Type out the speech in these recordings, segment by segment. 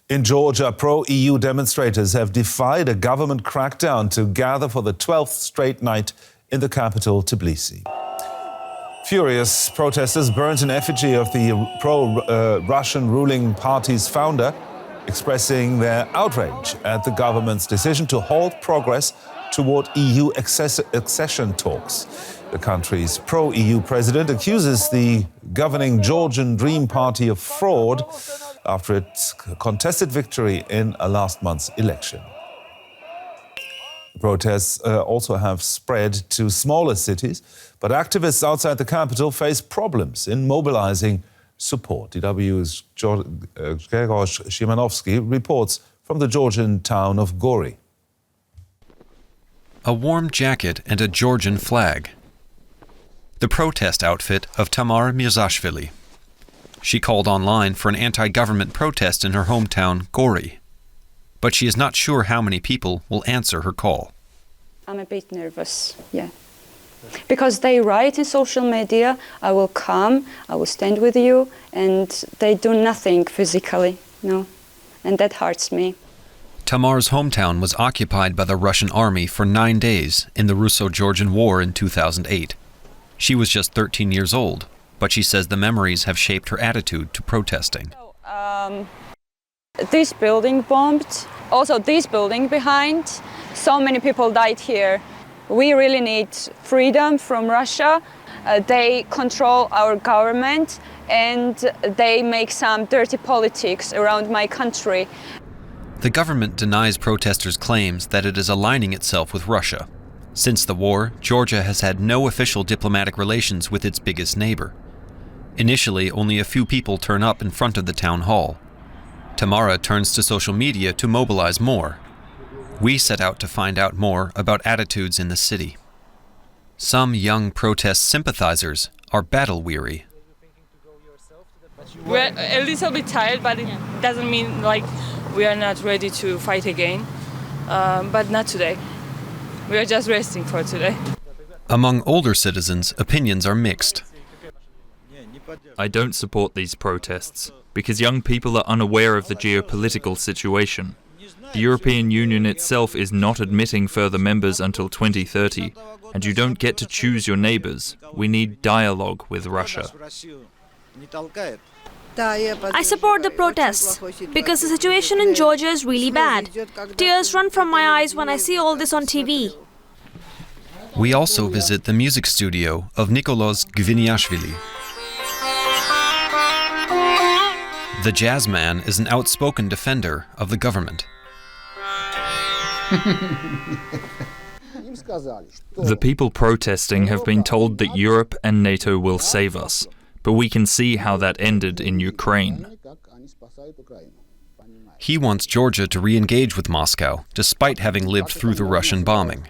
In Georgia, pro-EU demonstrators have defied a government crackdown to gather for the 12th straight night in the capital, Tbilisi. Furious protesters burnt an effigy of the pro-Russian ruling party's founder, expressing their outrage at the government's decision to halt progress toward EU accession talks. The country's pro-EU president accuses the governing Georgian Dream party of fraud after its contested victory in last month's election. The protests also have spread to smaller cities, but activists outside the capital face problems in mobilizing support. DW's Grzegorz Szymanowski reports from the Georgian town of Gori. A warm jacket and a Georgian flag. The protest outfit of Tamar Mirzashvili. She called online for an anti-government protest in her hometown, Gori. But she is not sure how many people will answer her call. I'm a bit nervous, yeah. Because they write in social media, I will come, I will stand with you, and they do nothing physically, no. And that hurts me. Tamar's hometown was occupied by the Russian army for 9 days in the Russo-Georgian War in 2008. She was just 13 years old, but she says the memories have shaped her attitude to protesting. This building bombed, also this building behind. So many people died here. We really need freedom from Russia. They control our government and they make some dirty politics around my country. The government denies protesters' claims that it is aligning itself with Russia. Since the war, Georgia has had no official diplomatic relations with its biggest neighbor. Initially, only a few people turn up in front of the town hall. Tamara turns to social media to mobilize more. We set out to find out more about attitudes in the city. Some young protest sympathizers are battle-weary. We're a little bit tired, but it doesn't mean like we are not ready to fight again. But not today. We are just resting for today. Among older citizens, opinions are mixed. I don't support these protests because young people are unaware of the geopolitical situation. The European Union itself is not admitting further members until 2030, and you don't get to choose your neighbors. We need dialogue with Russia. I support the protests because the situation in Georgia is really bad. Tears run from my eyes when I see all this on TV. We also visit the music studio of Nikolos Gviniashvili. The jazz man is an outspoken defender of the government. The people protesting have been told that Europe and NATO will save us, but we can see how that ended in Ukraine. He wants Georgia to re-engage with Moscow, despite having lived through the Russian bombing.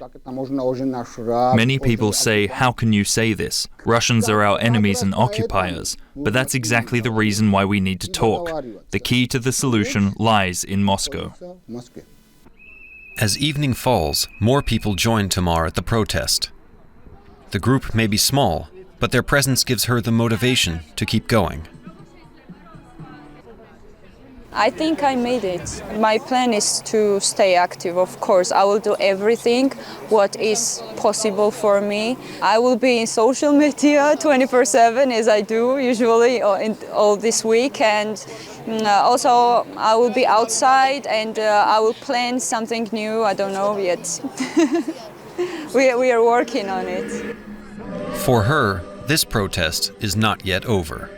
Many people say, how can you say this? Russians are our enemies and occupiers. But that's exactly the reason why we need to talk. The key to the solution lies in Moscow. As evening falls, more people join Tamar at the protest. The group may be small, but their presence gives her the motivation to keep going. I think I made it. My plan is to stay active, of course. I will do everything what is possible for me. I will be in social media 24/7 as I do usually all this week, and also I will be outside and I will plan something new. I don't know yet. We are working on it. For her, this protest is not yet over.